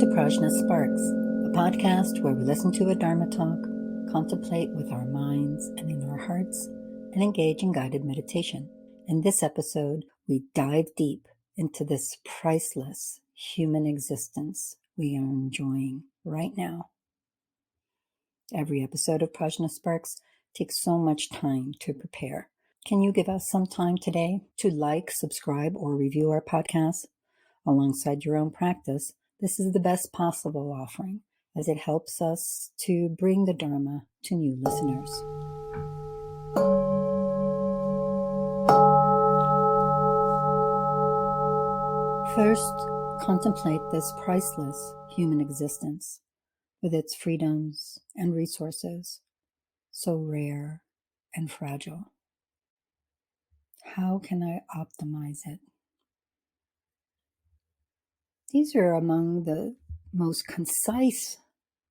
to PRAJNA SPARKS, a podcast where we listen to a Dharma talk, contemplate with our minds and in our hearts, and engage in guided meditation. In this episode, we dive deep into this priceless human existence we are enjoying right now. Every episode of PRAJNA SPARKS takes so much time to prepare. Can you give us some time today to like, subscribe, or review our podcast? Alongside your own practice, this is the best possible offering, as it helps us to bring the Dharma to new listeners. First, contemplate this priceless human existence with its freedoms and resources, so rare and fragile. How can I optimize it? These are among the most concise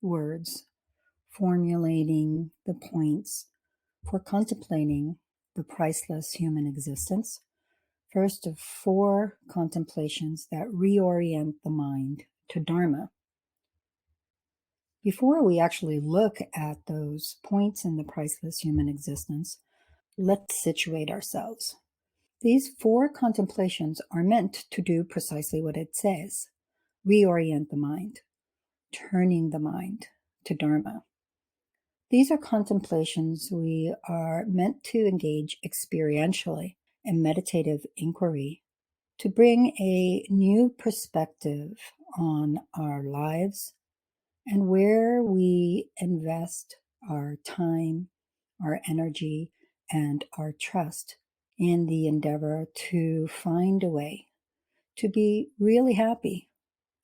words formulating the points for contemplating the priceless human existence. First of 4 contemplations that reorient the mind to Dharma. Before we actually look at those points in the priceless human existence, let's situate ourselves. These 4 contemplations are meant to do precisely what it says. Reorient the mind, turning the mind to Dharma. These are contemplations we are meant to engage experientially in meditative inquiry to bring a new perspective on our lives and where we invest our time, our energy, and our trust in the endeavor to find a way to be really happy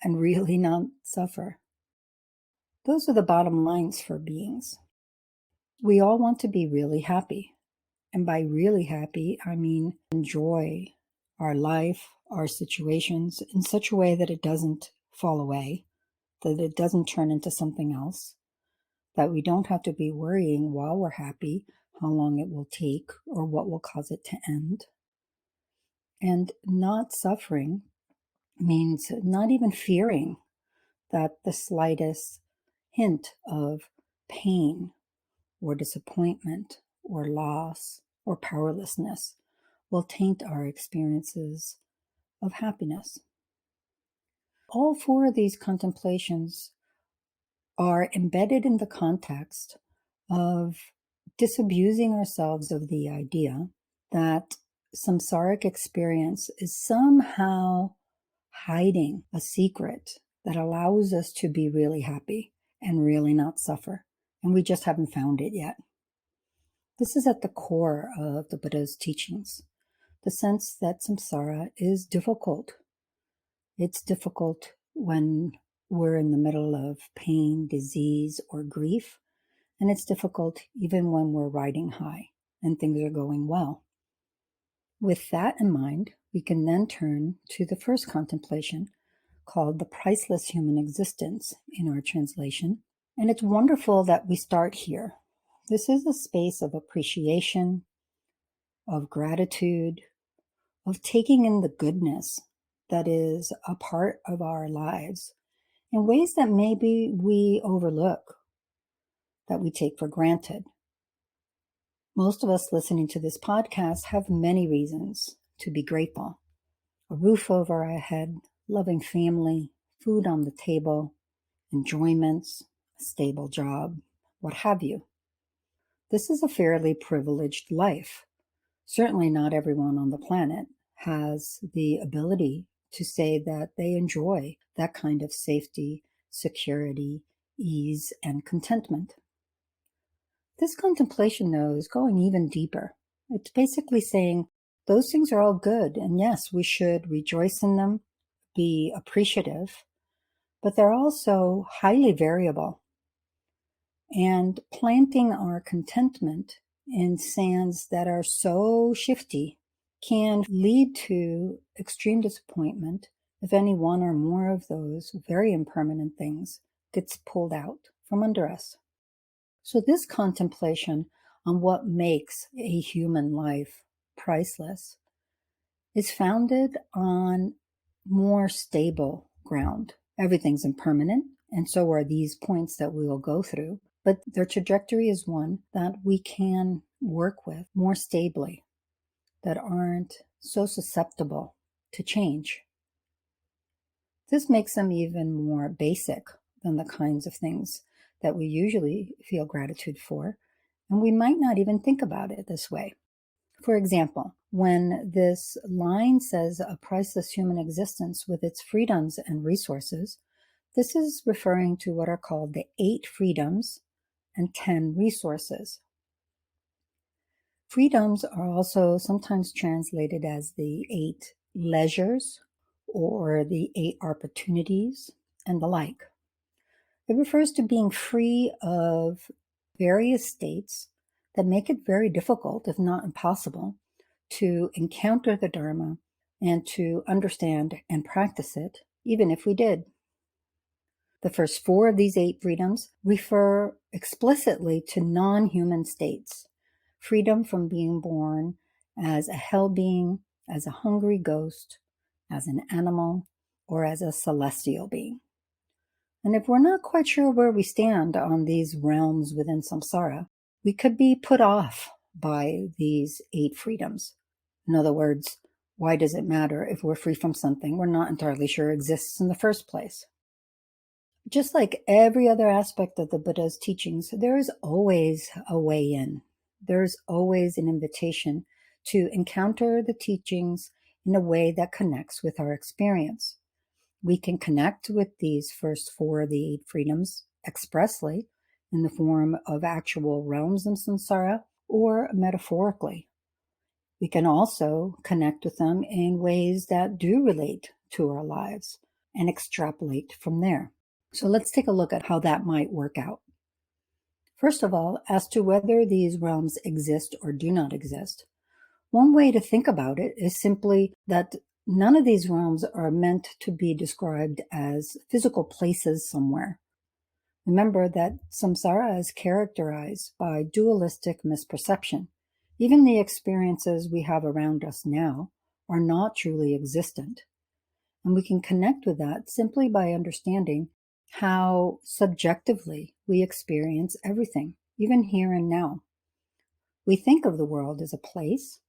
and really not suffer. Those are the bottom lines for beings. We all want to be really happy. And by really happy, I mean enjoy our life, our situations in such a way that it doesn't fall away, that it doesn't turn into something else, that we don't have to be worrying while we're happy how long it will take or what will cause it to end. And not suffering means not even fearing that the slightest hint of pain or disappointment or loss or powerlessness will taint our experiences of happiness. All 4 of these contemplations are embedded in the context of disabusing ourselves of the idea that samsaric experience is somehow hiding a secret that allows us to be really happy and really not suffer, and we just haven't found it yet. This is at the core of the Buddha's teachings, the sense that samsara is difficult. It's difficult when we're in the middle of pain, disease, or grief, and it's difficult even when we're riding high and things are going well. With that in mind, we can then turn to the first contemplation, called the Priceless Human Existence in our translation. And it's wonderful that we start here. This is a space of appreciation, of gratitude, of taking in the goodness that is a part of our lives in ways that maybe we overlook, that we take for granted. Most of us listening to this podcast have many reasons to be grateful. A roof over our head, loving family, food on the table, enjoyments, a stable job, what have you. This is a fairly privileged life. Certainly not everyone on the planet has the ability to say that they enjoy that kind of safety, security, ease, and contentment. This contemplation, though, is going even deeper. It's basically saying those things are all good, and yes, we should rejoice in them, be appreciative, but they're also highly variable. And planting our contentment in sands that are so shifty can lead to extreme disappointment if any one or more of those very impermanent things gets pulled out from under us. So this contemplation on what makes a human life priceless is founded on more stable ground Everything's impermanent, and so are these points that we will go through, but their trajectory is one that we can work with more stably, that aren't so susceptible to change. This makes them even more basic than the kinds of things that we usually feel gratitude for, and we might not even think about it this way. For example, when this line says a priceless human existence with its freedoms and resources, this is referring to what are called the 8 freedoms and 10 resources. Freedoms are also sometimes translated as the 8 leisures or the 8 opportunities and the like. It refers to being free of various states that make it very difficult, if not impossible, to encounter the Dharma and to understand and practice it, even if we did. The first 4 of these 8 freedoms refer explicitly to non-human states. Freedom from being born as a hell being, as a hungry ghost, as an animal, or as a celestial being. And if we're not quite sure where we stand on these realms within samsara, we could be put off by these 8 freedoms. In other words, why does it matter if we're free from something we're not entirely sure exists in the first place? Just like every other aspect of the Buddha's teachings, there is always a way in. There's always an invitation to encounter the teachings in a way that connects with our experience. We can connect with these first 4 of the 8 freedoms expressly in the form of actual realms in samsara or metaphorically. We can also connect with them in ways that do relate to our lives and extrapolate from there. So let's take a look at how that might work out. First of all, as to whether these realms exist or do not exist, one way to think about it is simply that none of these realms are meant to be described as physical places somewhere. Remember that samsara is characterized by dualistic misperception. Even the experiences we have around us now are not truly existent. And we can connect with that simply by understanding how subjectively we experience everything, even here and now. We think of the world as a place.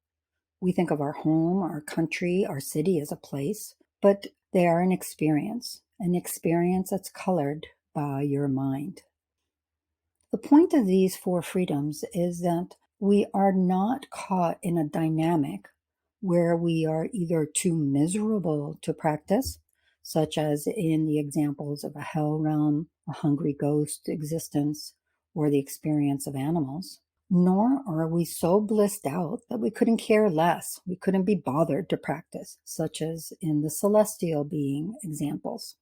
We think of our home, our country, our city as a place, but they are an experience that's colored by your mind. The point of these 4 freedoms is that we are not caught in a dynamic where we are either too miserable to practice, such as in the examples of a hell realm, a hungry ghost existence, or the experience of animals, nor are we so blissed out that we couldn't care less, we couldn't be bothered to practice, such as in the celestial being examples.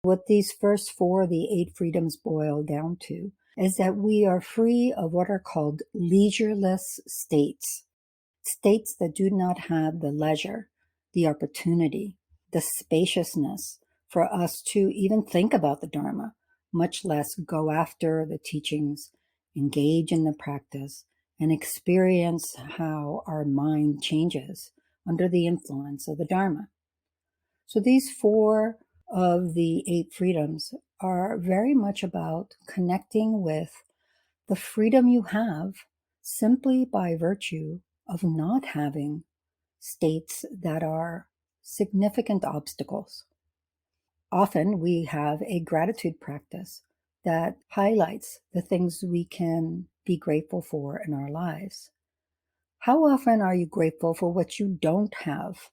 What these first 4 of the 8 freedoms boil down to is that we are free of what are called leisureless states, states that do not have the leisure, the opportunity, the spaciousness for us to even think about the Dharma, much less go after the teachings, engage in the practice, and experience how our mind changes under the influence of the Dharma. So these 4 of the 8 freedoms are very much about connecting with the freedom you have simply by virtue of not having states that are significant obstacles. Often we have a gratitude practice that highlights the things we can be grateful for in our lives. How often are you grateful for what you don't have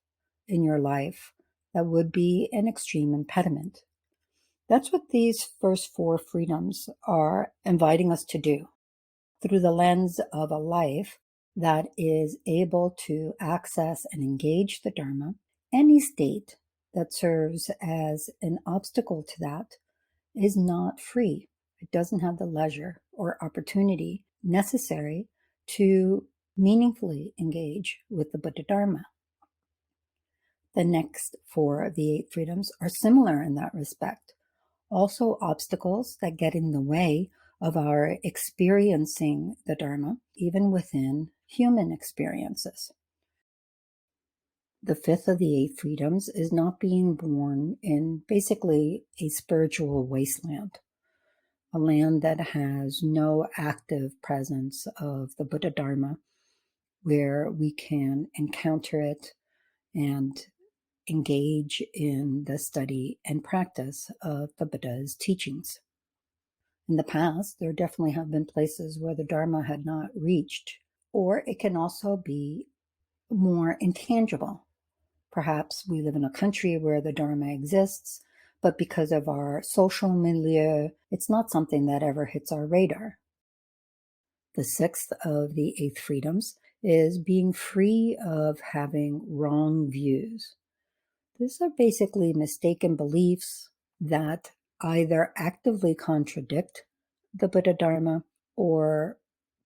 in your life that would be an extreme impediment? That's what these first 4 freedoms are inviting us to do through the lens of a life that is able to access and engage the Dharma. Any state that serves as an obstacle to that is not free. It doesn't have the leisure or opportunity necessary to meaningfully engage with the Buddha Dharma. The next 4 of the 8 freedoms are similar in that respect. Also obstacles that get in the way of our experiencing the Dharma, even within human experiences. The fifth of the eight freedoms is not being born in basically a spiritual wasteland, a land that has no active presence of the Buddha Dharma, where we can encounter it and engage in the study and practice of the Buddha's teachings. In the past, there definitely have been places where the Dharma had not reached, or it can also be more intangible. Perhaps we live in a country where the Dharma exists, but because of our social milieu, it's not something that ever hits our radar. The sixth of the eight freedoms is being free of having wrong views. These are basically mistaken beliefs that either actively contradict the Buddha Dharma or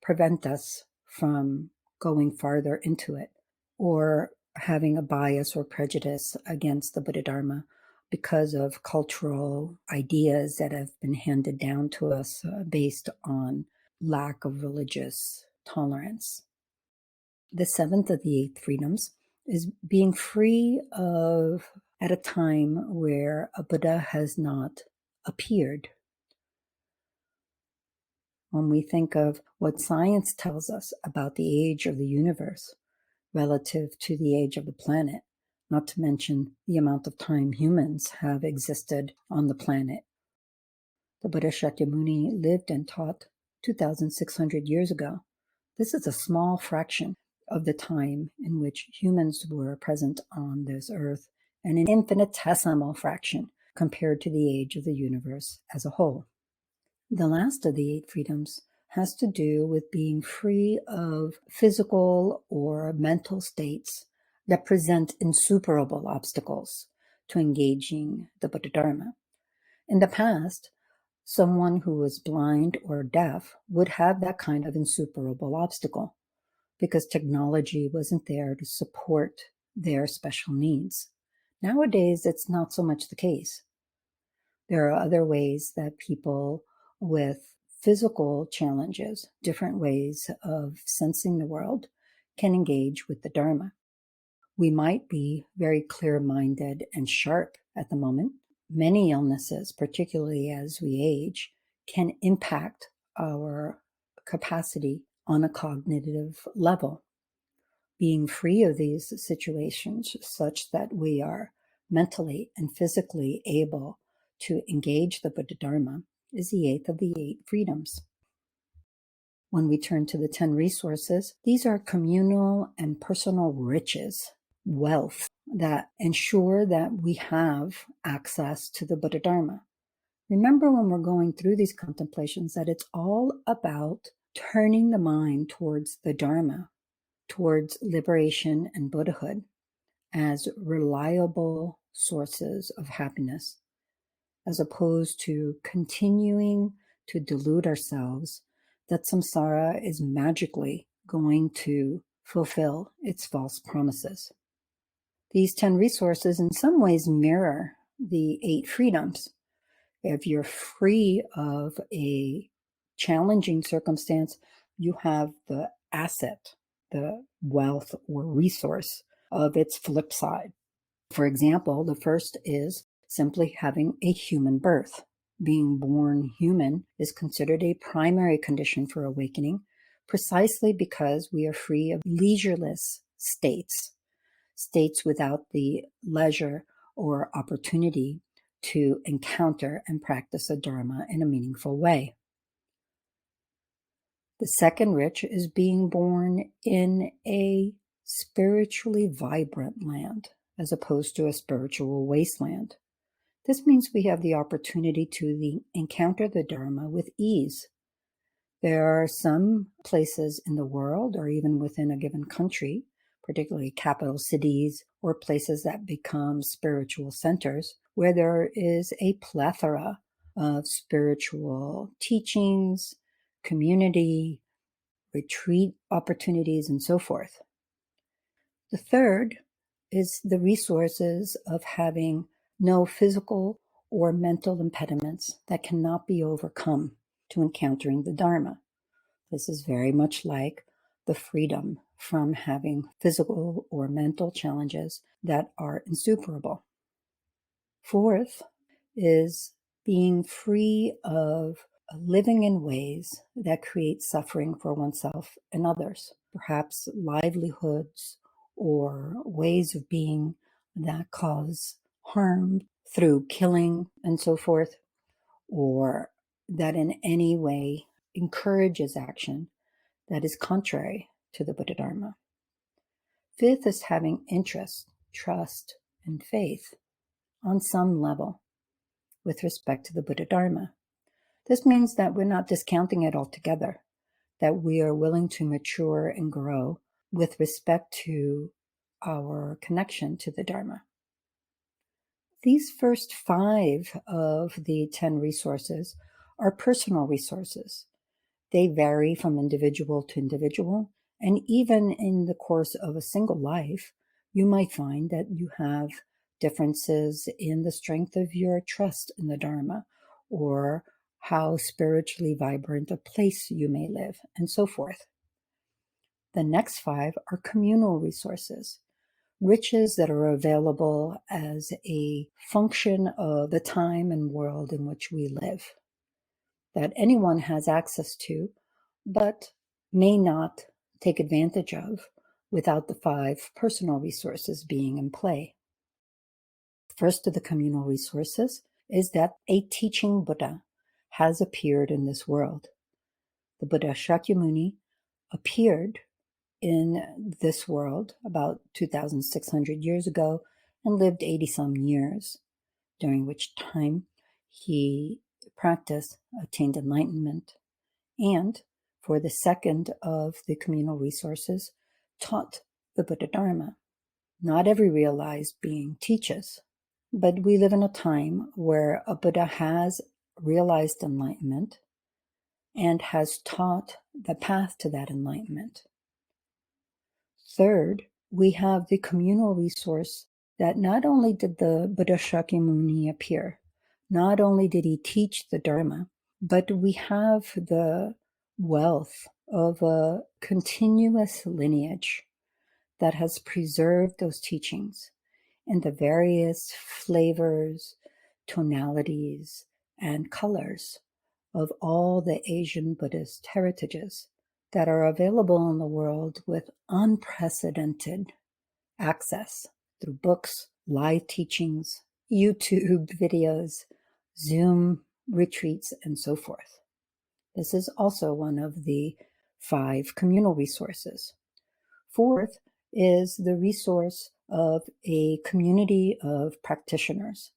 prevent us from going farther into it, or having a bias or prejudice against the Buddha Dharma because of cultural ideas that have been handed down to us based on lack of religious tolerance. The seventh of the eight freedoms is being free of, at a time where a Buddha has not appeared. When we think of what science tells us about the age of the universe relative to the age of the planet, not to mention the amount of time humans have existed on the planet. The Buddha Shakyamuni lived and taught 2,600 years ago. This is a small fraction of the time in which humans were present on this earth, and an infinitesimal fraction compared to the age of the universe as a whole. The last of the eight freedoms has to do with being free of physical or mental states that present insuperable obstacles to engaging the Buddha Dharma. In the past, someone who was blind or deaf would have that kind of insuperable obstacle because technology wasn't there to support their special needs. Nowadays, it's not so much the case. There are other ways that people with physical challenges, different ways of sensing the world, can engage with the Dharma. We might be very clear-minded and sharp at the moment. Many illnesses, particularly as we age, can impact our capacity on a cognitive level. Being free of these situations such that we are mentally and physically able to engage the Buddha Dharma is the eighth of the eight freedoms. When we turn to the 10 resources, these are communal and personal riches, wealth that ensure that we have access to the Buddha Dharma. Remember when we're going through these contemplations that it's all about turning the mind towards the Dharma, towards liberation and Buddhahood as reliable sources of happiness, as opposed to continuing to delude ourselves that samsara is magically going to fulfill its false promises. These 10 resources in some ways mirror the 8 freedoms. If you're free of a challenging circumstance, you have the asset, the wealth or resource of its flip side. For example, the first is simply having a human birth. Being born human is considered a primary condition for awakening, precisely because we are free of leisureless states without the leisure or opportunity to encounter and practice a Dharma in a meaningful way. The second rich is being born in a spiritually vibrant land, as opposed to a spiritual wasteland. This means we have the opportunity to encounter the Dharma with ease. There are some places in the world, or even within a given country, particularly capital cities or places that become spiritual centers, where there is a plethora of spiritual teachings, community, retreat opportunities, and so forth. The third is the resources of having no physical or mental impediments that cannot be overcome to encountering the Dharma. This is very much like the freedom from having physical or mental challenges that are insuperable. Fourth is being free of living in ways that create suffering for oneself and others, perhaps livelihoods or ways of being that cause harm through killing and so forth, or that in any way encourages action that is contrary to the Buddha Dharma. Fifth is having interest, trust, and faith on some level with respect to the Buddha Dharma. This means that we're not discounting it altogether, that we are willing to mature and grow with respect to our connection to the Dharma. These first 5 of the 10 resources are personal resources. They vary from individual to individual, and even in the course of a single life, you might find that you have differences in the strength of your trust in the Dharma, or how spiritually vibrant a place you may live, and so forth. The next 5 are communal resources, riches that are available as a function of the time and world in which we live, that anyone has access to, but may not take advantage of without the 5 personal resources being in play. First of the communal resources is that a teaching Buddha has appeared in this world. The Buddha Shakyamuni appeared in this world about 2,600 years ago and lived 80-some years, during which time he practiced, attained enlightenment, and for the second of the communal resources, taught the Buddha Dharma. Not every realized being teaches, but we live in a time where a Buddha has realized enlightenment and has taught the path to that enlightenment. Third, we have the communal resource that not only did the Buddha Shakyamuni appear, not only did he teach the Dharma, but we have the wealth of a continuous lineage that has preserved those teachings in the various flavors, tonalities, and colors of all the Asian Buddhist heritages that are available in the world with unprecedented access through books, live teachings, YouTube videos, Zoom retreats, and so forth. This is also one of the 5 communal resources. Fourth is the resource of a community of practitioners.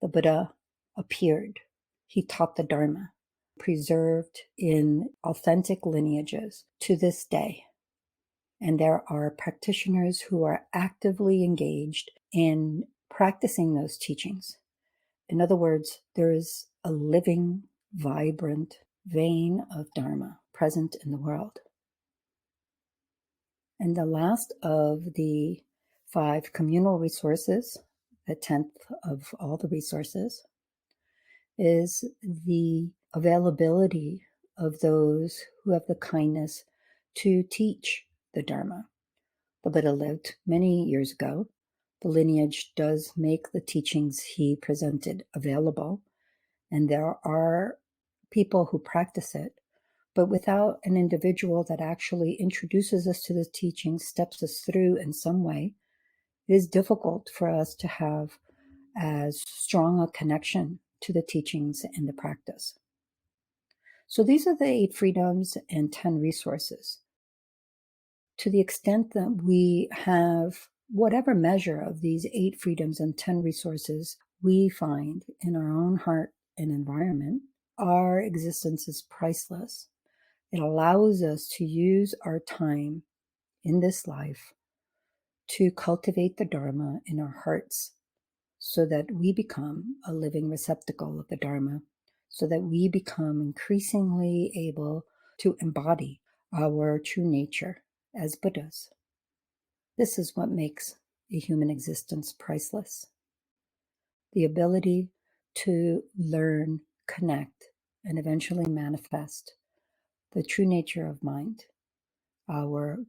The Buddha appeared. He taught the Dharma, preserved in authentic lineages to this day. And there are practitioners who are actively engaged in practicing those teachings. In other words, there is a living, vibrant vein of Dharma present in the world. And the last of the 5 communal resources, the 10th of all the resources, is the availability of those who have the kindness to teach the Dharma. The Buddha lived many years ago. The lineage does make the teachings he presented available, and there are people who practice it, but without an individual that actually introduces us to the teachings, steps us through in some way, it is difficult for us to have as strong a connection to the teachings and the practice. So these are the 8 freedoms and 10 resources. To the extent that we have whatever measure of these 8 freedoms and 10 resources we find in our own heart and environment, our existence is priceless. It allows us to use our time in this life to cultivate the Dharma in our hearts so that we become a living receptacle of the Dharma, so that we become increasingly able to embody our true nature as Buddhas. This is what makes a human existence priceless. The ability to learn, connect, and eventually manifest the true nature of mind, our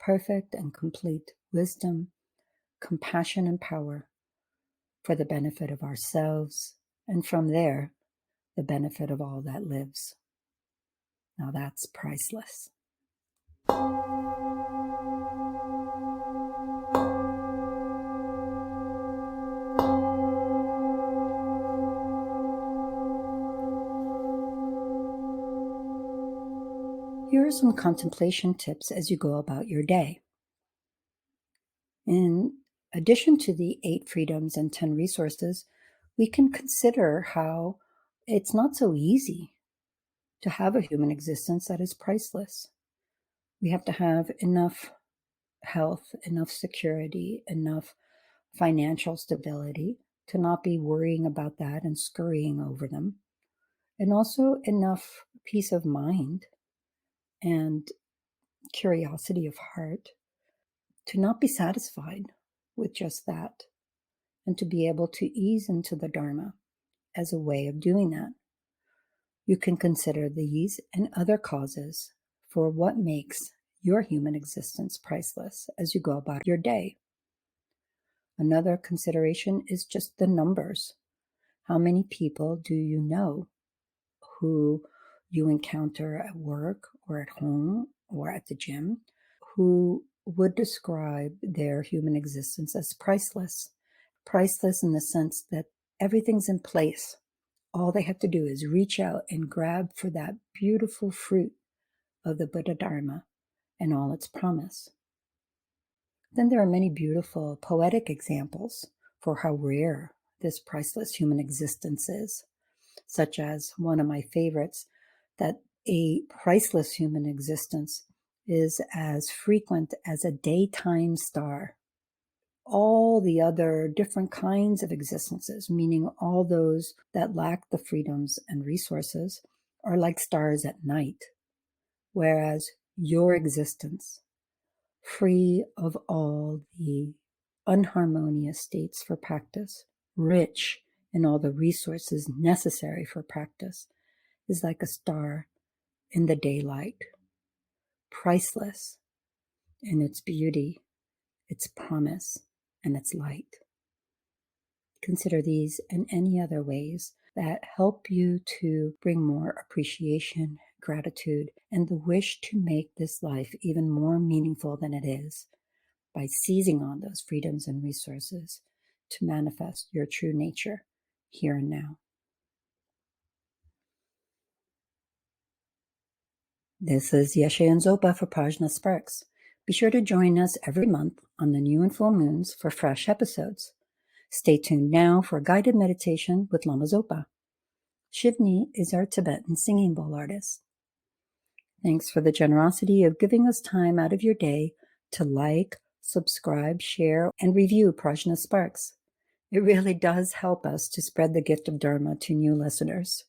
perfect and complete wisdom, compassion, and power for the benefit of ourselves, and from there, the benefit of all that lives. Now that's priceless. Here are some contemplation tips as you go about your day. In addition to the 8 freedoms and 10 resources, we can consider how it's not so easy to have a human existence that is priceless. We have to have enough health, enough security, enough financial stability to not be worrying about that and scurrying over them, and also enough peace of mind and curiosity of heart to not be satisfied with just that, and to be able to ease into the Dharma as a way of doing that. You can consider these and other causes for what makes your human existence priceless as you go about your day. Another consideration is just the numbers. How many people do you know who you encounter at work or at home or at the gym who would describe their human existence as priceless? Priceless in the sense that everything's in place. All they have to do is reach out and grab for that beautiful fruit of the Buddha Dharma and all its promise. Then there are many beautiful poetic examples for how rare this priceless human existence is, such as one of my favorites, that a priceless human existence is as frequent as a daytime star. All the other different kinds of existences, meaning all those that lack the freedoms and resources, are like stars at night, whereas your existence, free of all the unharmonious states for practice, rich in all the resources necessary for practice, is like a star in the daylight, priceless in its beauty, its promise, and its light. Consider these and any other ways that help you to bring more appreciation, gratitude, and the wish to make this life even more meaningful than it is by seizing on those freedoms and resources to manifest your true nature here and now. This is Yeshe and Zopa for PRAJNA SPARKS. Be sure to join us every month on the new and full moons for fresh episodes. Stay tuned now for a guided meditation with Lamas Zopa. Shivnee is our Tibetan singing bowl artist. Thanks for the generosity of giving us time out of your day to like, subscribe, share, and review PRAJNA SPARKS. It really does help us to spread the gift of Dharma to new listeners.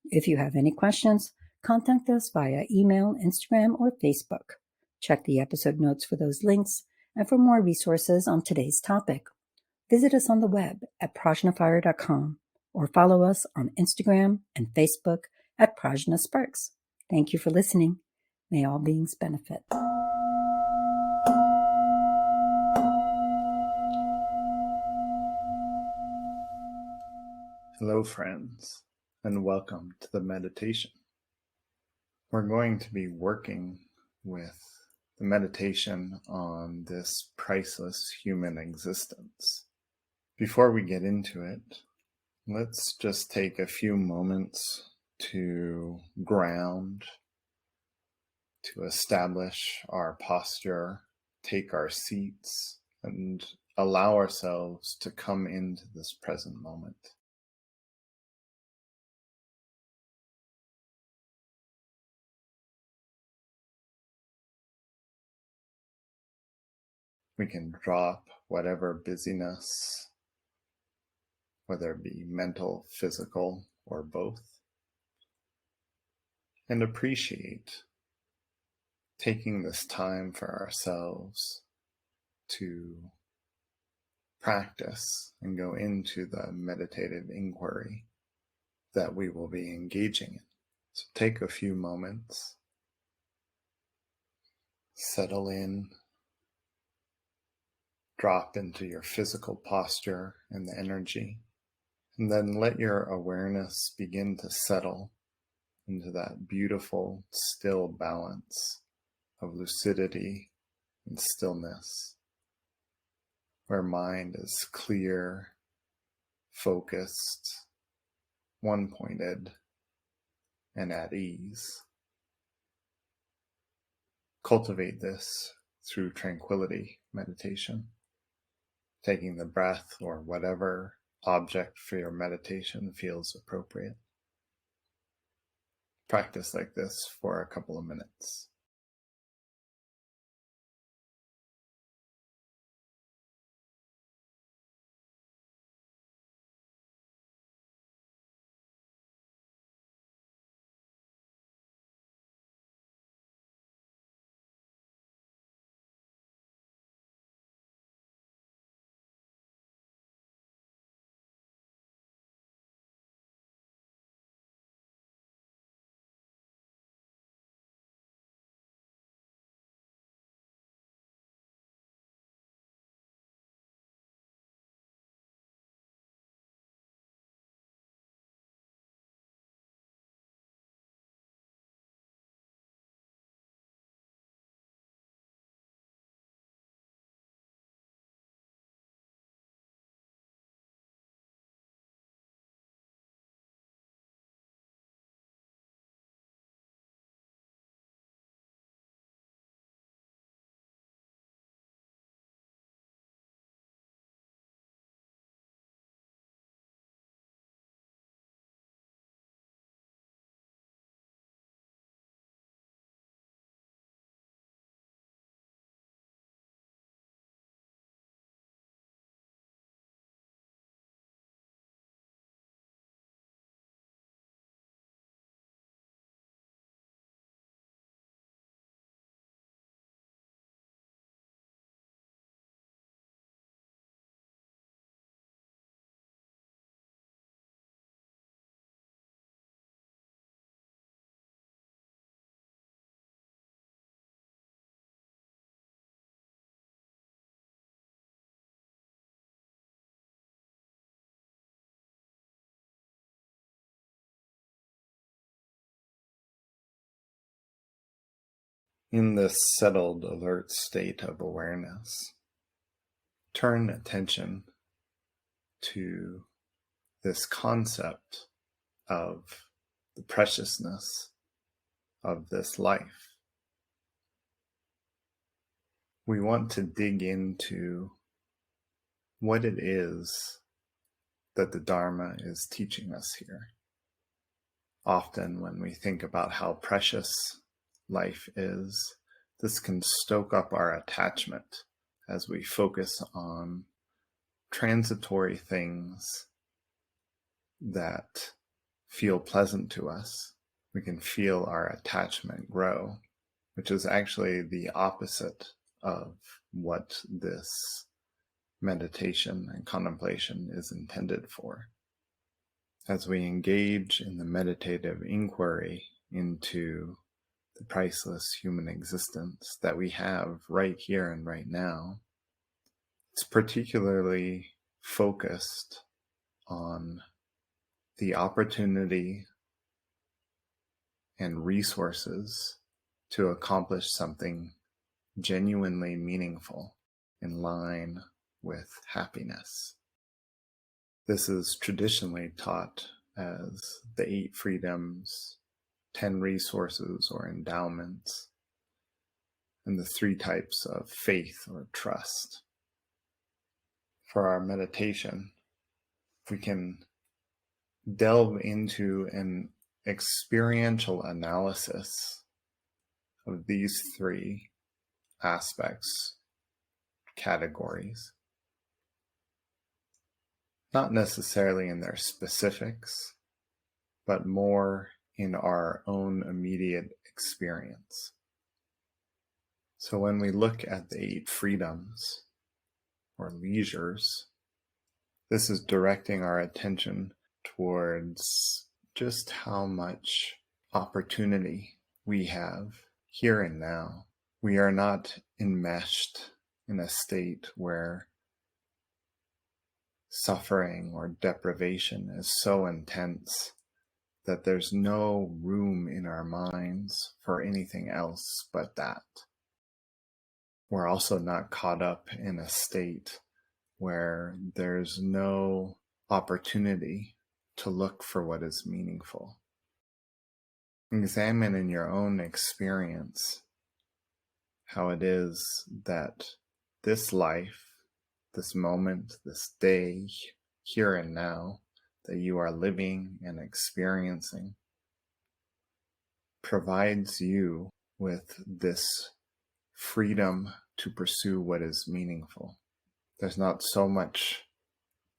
If you have any questions, contact us via email, Instagram, or Facebook. Check the episode notes for those links and for more resources on today's topic. Visit us on the web at prajnafire.com or follow us on Instagram and Facebook at PRAJNA SPARKS. Thank you for listening. May all beings benefit. Hello, friends, and welcome to the meditation. We're going to be working with the meditation on this priceless human existence. Before we get into it, let's just take a few moments to ground, to establish our posture, take our seats, and allow ourselves to come into this present moment. We can drop whatever busyness, whether it be mental, physical, or both, and appreciate taking this time for ourselves to practice and go into the meditative inquiry that we will be engaging in. So take a few moments, Settle in, drop into your physical posture and the energy, and then let your awareness begin to settle into that beautiful, still balance of lucidity and stillness, where mind is clear, focused, one-pointed, and at ease. Cultivate this through tranquility meditation, taking the breath or whatever object for your meditation feels appropriate. Practice like this for a couple of minutes. In this settled, alert state of awareness, turn attention to this concept of the preciousness of this life. We want to dig into what it is that the Dharma is teaching us here. Often when we think about how precious life is, this can stoke up our attachment as we focus on transitory things that feel pleasant to us. We can feel our attachment grow, which is actually the opposite of what this meditation and contemplation is intended for. As we engage in the meditative inquiry into the priceless human existence that we have right here and right now, it's particularly focused on the opportunity and resources to accomplish something genuinely meaningful in line with happiness. This is traditionally taught as the 8 freedoms, 10 resources or endowments, and the 3 types of faith or trust. For our meditation, we can delve into an experiential analysis of these 3 aspects, categories, not necessarily in their specifics, but more in our own immediate experience. So when we look at the 8 freedoms or leisures, this is directing our attention towards just how much opportunity we have here and now we are not enmeshed in a state where suffering or deprivation is so intense that there's no room in our minds for anything else but that. We're also not caught up in a state where there's no opportunity to look for what is meaningful. Examine in your own experience how it is that this life, this moment, this day, here and now, that you are living and experiencing, provides you with this freedom to pursue what is meaningful. There's not so much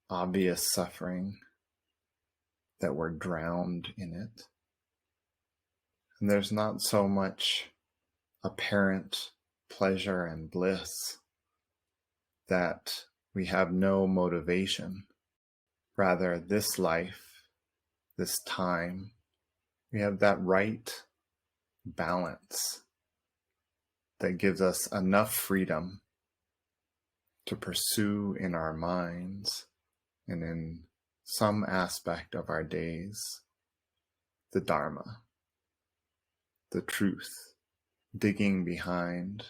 obvious suffering that we're drowned in it. And there's not so much apparent pleasure and bliss that we have no motivation. Rather, this life, this time, we have that right balance that gives us enough freedom to pursue in our minds and in some aspect of our days the Dharma, the truth, digging behind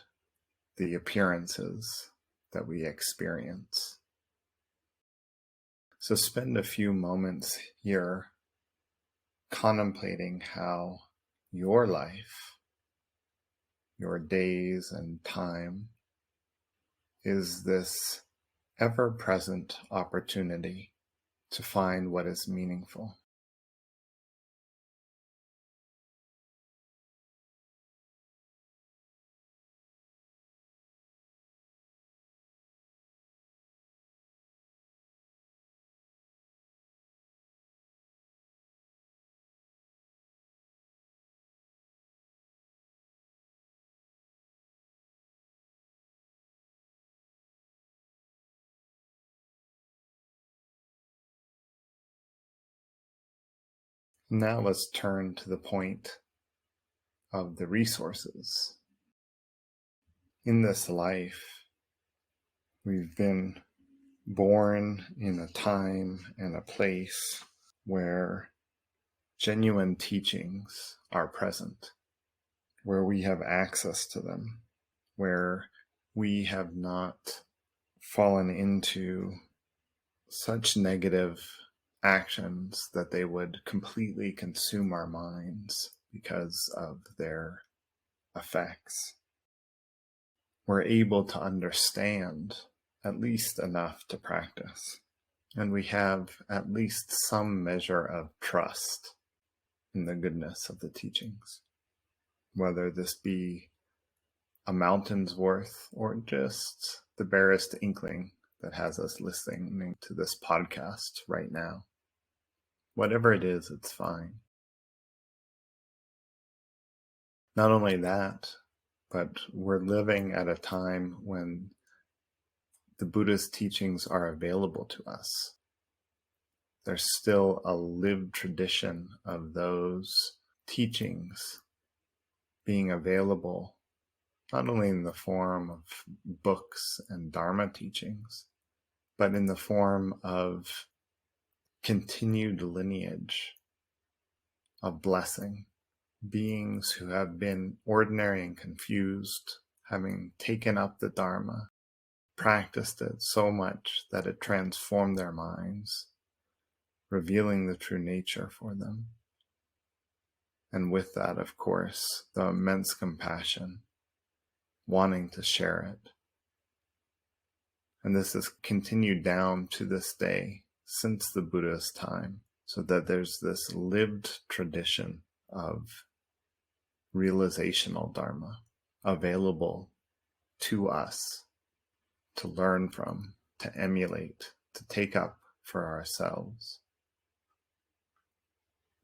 the appearances that we experience. So spend a few moments here contemplating how your life, your days and time is this ever-present opportunity to find what is meaningful. Now let's turn to the point of the resources. In this life, we've been born in a time and a place where genuine teachings are present, where we have access to them, where we have not fallen into such negative actions that they would completely consume our minds because of their effects. We're able to understand at least enough to practice, and we have at least some measure of trust in the goodness of the teachings, whether this be a mountain's worth or just the barest inkling that has us listening to this podcast right now. Whatever it is, it's fine. Not only that, but we're living at a time when the Buddha's teachings are available to us. There's still a lived tradition of those teachings being available, not only in the form of books and Dharma teachings, but in the form of continued lineage of blessing, beings who have been ordinary and confused, having taken up the Dharma, practiced it so much that it transformed their minds, revealing the true nature for them. And with that, of course, the immense compassion, wanting to share it. And this has continued down to this day, since the Buddha's time, so that there's this lived tradition of realizational Dharma available to us to learn from, to emulate, to take up for ourselves.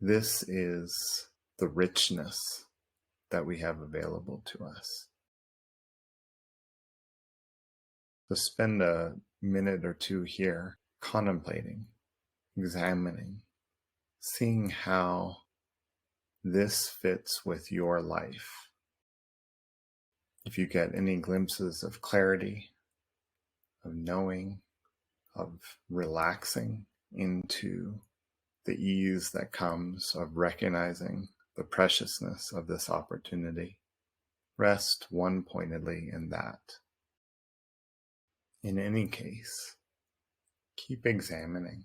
This is the richness that we have available to us. So spend a minute or two here contemplating, examining, seeing how this fits with your life. If you get any glimpses of clarity, of knowing, of relaxing into the ease that comes of recognizing the preciousness of this opportunity, rest one-pointedly in that. In any case, keep examining.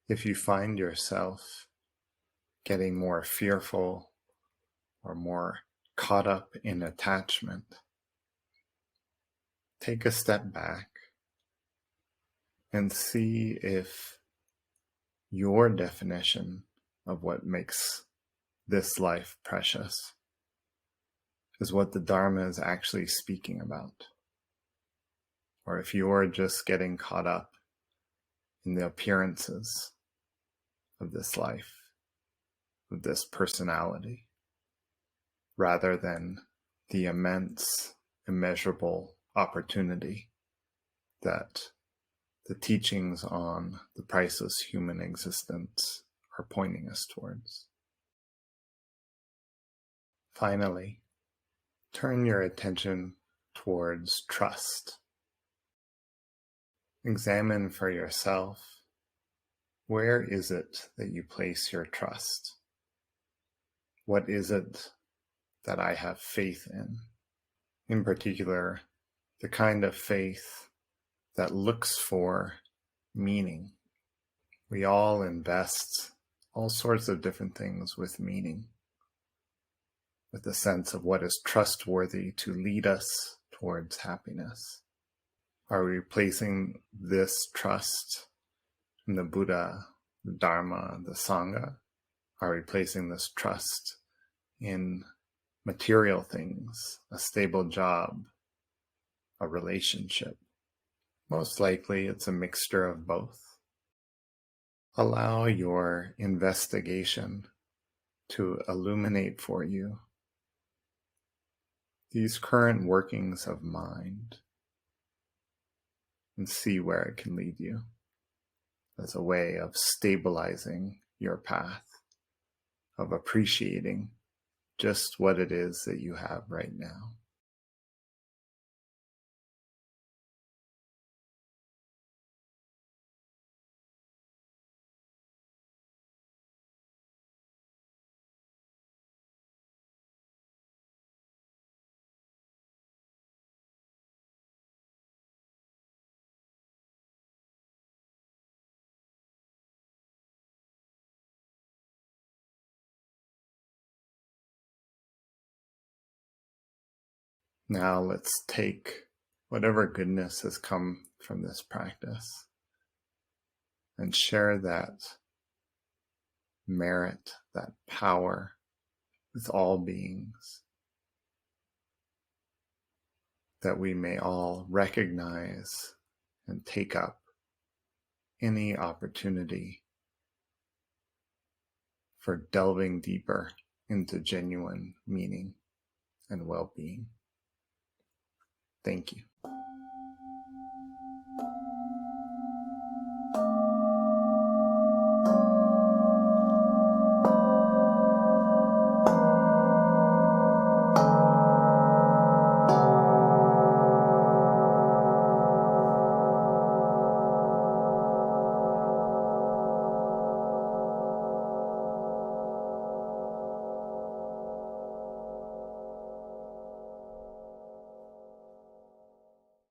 If you find yourself getting more fearful or more caught up in attachment, take a step back and see if your definition of what makes this life precious is what the Dharma is actually speaking about. Or if you're just getting caught up in the appearances of this life, of this personality, rather than the immense, immeasurable opportunity that the teachings on the priceless human existence are pointing us towards. Finally, turn your attention towards trust. Examine for yourself, where is it that you place your trust? What is it that I have faith in? In particular, the kind of faith that looks for meaning. We all invest all sorts of different things with meaning, with a sense of what is trustworthy to lead us towards happiness. Are we placing this trust in the Buddha, the Dharma, the Sangha? Are we placing this trust in material things, a stable job, a relationship? Most likely it's a mixture of both. Allow your investigation to illuminate for you these current workings of mind and see where it can lead you as a way of stabilizing your path, of appreciating just what it is that you have right now. Now let's take whatever goodness has come from this practice and share that merit, that power with all beings, that we may all recognize and take up any opportunity for delving deeper into genuine meaning and well-being. Thank you.